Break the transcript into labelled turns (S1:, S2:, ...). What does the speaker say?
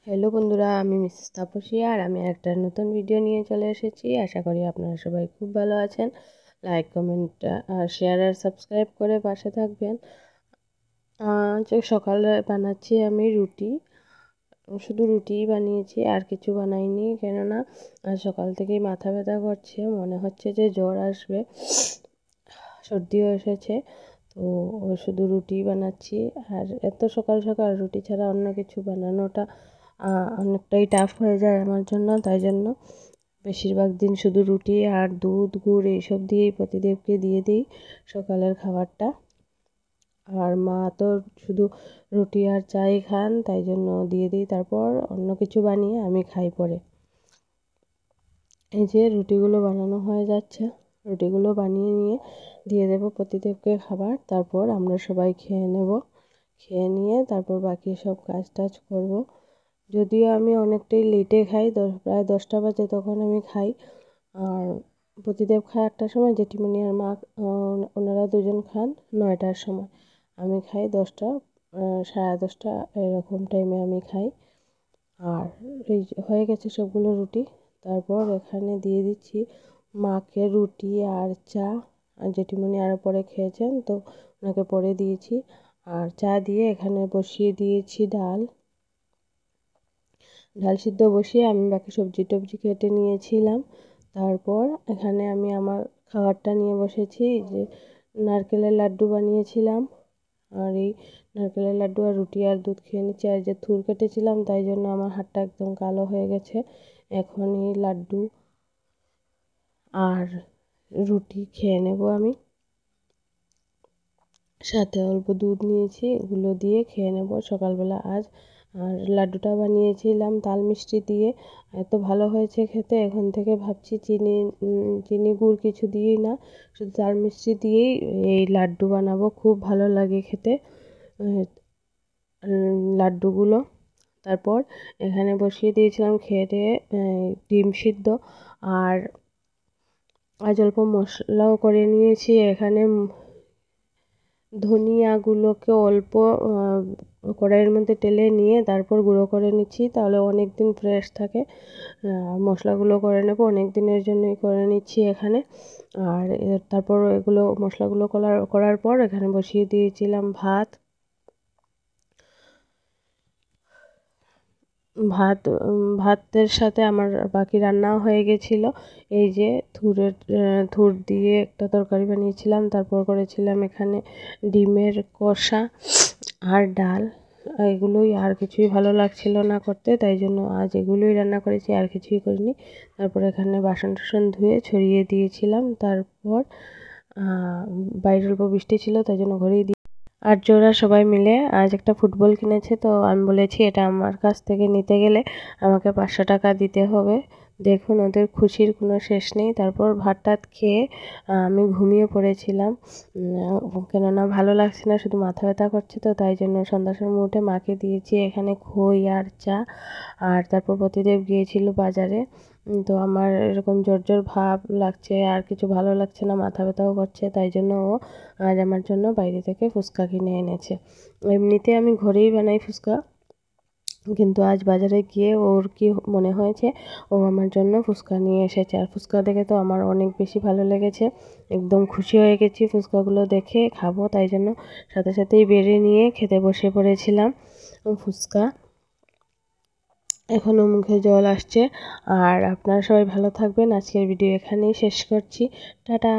S1: Hello বন্ধুরা, আমি Mrs Tapasi আর আমি একটা নতুন ভিডিও নিয়ে চলে এসেছি। আশা করি আপনারা সবাই খুব ভালো আছেন। লাইক, কমেন্ট আর শেয়ার আর সাবস্ক্রাইব করে পাশে থাকবেন। আজ সকালে বানাচ্ছি আমি রুটি, শুধু রুটিই বানিয়েছি, আর কিছু বানাইনি। কেননা আজ সকাল থেকেই মাথা ব্যথা করছে, মনে হচ্ছে যে জ্বর আসবে, সর্দিও এসেছে। তো শুধু রুটি বানাচ্ছি। আর এত সকাল সকাল রুটি ছাড়া অন্য কিছু বানানোটা অনেকটাই টাফ হয়ে যায় আমার জন্য। তাই জন্য বেশিরভাগ দিন শুধু রুটি আর দুধ গুড় এইসব দিয়েই প্রতিদেবকে দিয়ে দিই সকালের খাবারটা। আর মা তো শুধু রুটি আর চাই খান, তাই জন্য দিয়ে দিই। তারপর অন্য কিছু বানিয়ে আমি খাই পরে। এই যে রুটিগুলো বানানো হয়ে যাচ্ছে, রুটিগুলো বানিয়ে নিয়ে দিয়ে দেবো প্রতিদেবকে খাবার। তারপর আমরা সবাই খেয়ে নেব। খেয়ে নিয়ে তারপর বাকি সব কাজ টাজ করবো। যদিও আমি অনেকটাই লেটে খাই, প্রায় 10টা বাজে তখন আমি খাই। আর প্রতিদেব খায় 1টার সময়, জেঠিমণি আর মা ওনারা দুজন খান 9টার সময়। আমি খাই 10টা, 10:30 এরকম টাইমে আমি খাই। আর এই হয়ে গেছে সবগুলো রুটি। তারপর এখানে দিয়ে দিচ্ছি মাকে রুটি আর চা। আর জেঠিমণি আরও পরে খেয়েছেন, তো ওনাকে পরে দিয়েছি। আর চা দিয়ে এখানে বসিয়ে দিয়েছি ডাল সিদ্ধ বসিয়ে আমি বাকি সবজি টবজি কেটে নিয়েছিলাম। তারপর এখানে আমি আমার খাবারটা নিয়ে বসেছি। যে নারকেলের লাড্ডু বানিয়েছিলাম, আর এই নারকেলের লাড্ডু আর রুটি আর দুধ খেয়ে নিচ্ছি। আর যে থুর কেটেছিলাম, তাই জন্য আমার হাতটা একদম কালো হয়ে গেছে। এখন এই লাড্ডু আর রুটি খেয়ে নেব আমি। সাথে অল্প দুধ নিয়েছি, এগুলো দিয়ে খেয়ে নেব সকালবেলা আজ। আর লাড্ডুটা বানিয়েছিলাম তাল মিষ্টি দিয়ে, এত ভালো হয়েছে খেতে। এখন থেকে ভাবছি চিনি গুড় কিছু দিই না, শুধু তাল মিষ্টি দিয়েই এই লাড্ডু বানাবো। খুব ভালো লাগে খেতে লাড্ডুগুলো। তারপর এখানে বসিয়ে দিয়েছিলাম খেয়ে ডিম সিদ্ধ। আর আজ অল্প মশলাও করে নিয়েছি। এখানে ধনিয়াগুলোকে অল্প কড়াইয়ের মধ্যে টেলে নিয়ে তারপর গুঁড়ো করে নিচ্ছি, তাহলে অনেক দিন ফ্রেশ থাকে। মশলাগুলো করে নেব, অনেক দিনের জন্যই করে নিচ্ছি এখানে। আর তারপর এগুলো মশলাগুলো করার পর এখানে বসিয়ে দিয়েছিলাম ভাতের সাথে আমার বাকি রান্নাও হয়ে গেছিলো। এই যে থুর দিয়ে একটা তরকারি বানিয়েছিলাম, তারপর করেছিলাম এখানে ডিমের কষা আর ডাল। এগুলোই, আর কিছুই ভালো লাগছিল না করতে, তাই জন্য আজ এগুলোই রান্না করেছি, আর কিছুই করিনি। তারপর এখানে বাসন টাসন ধুয়ে ছড়িয়ে দিয়েছিলাম। তারপর বাইরে অল্প বৃষ্টি ছিল, তাই জন্য ঘরেই আর জোড়া সবাই মিলে আজ একটা ফুটবল কিনেছে। তো আমি বলেছি এটা আমার কাছ থেকে নিতে গেলে আমাকে 500 টাকা দিতে হবে। দেখুন ওদের খুশির কোনো শেষ নেই। তারপর ভাত টাত খেয়ে আমি ঘুমিয়ে পড়েছিলাম, কেননা ভালো লাগছে না, শুধু মাথা ব্যথা করছে। তো তাই জন্য সন্ধ্যার সময় উঠে মাকে দিয়েছি এখানে খই আর চা। আর তারপর প্রতিদেব গিয়েছিল বাজারে। তো আমার এরকম জ্বর ভাব লাগছে, আর কিছু ভালো লাগছে না, মাথা ব্যথাও করছে। তাই জন্য ও আজ আমার জন্য বাইরে থেকে ফুচকা কিনে এনেছে। এমনিতে আমি ঘরেই বানাই ফুচকা, কিন্তু আজ বাজারে গিয়ে ওর কি মনে হয়েছে, ও আমার জন্য ফুচকা নিয়ে এসেছে। আর ফুচকা দেখে তো আমার অনেক বেশি ভালো লেগেছে, একদম খুশি হয়ে গেছি ফুচকাগুলো দেখে খাবো। তাই জন্য সাথে সাথেই বেড়ে নিয়ে খেতে বসে পড়েছিলাম ফুচকা। এখনও মুখে জল আসছে। আর আপনারা সবাই ভালো থাকবেন। আজকের ভিডিও এখানেই শেষ করছি। টাটা।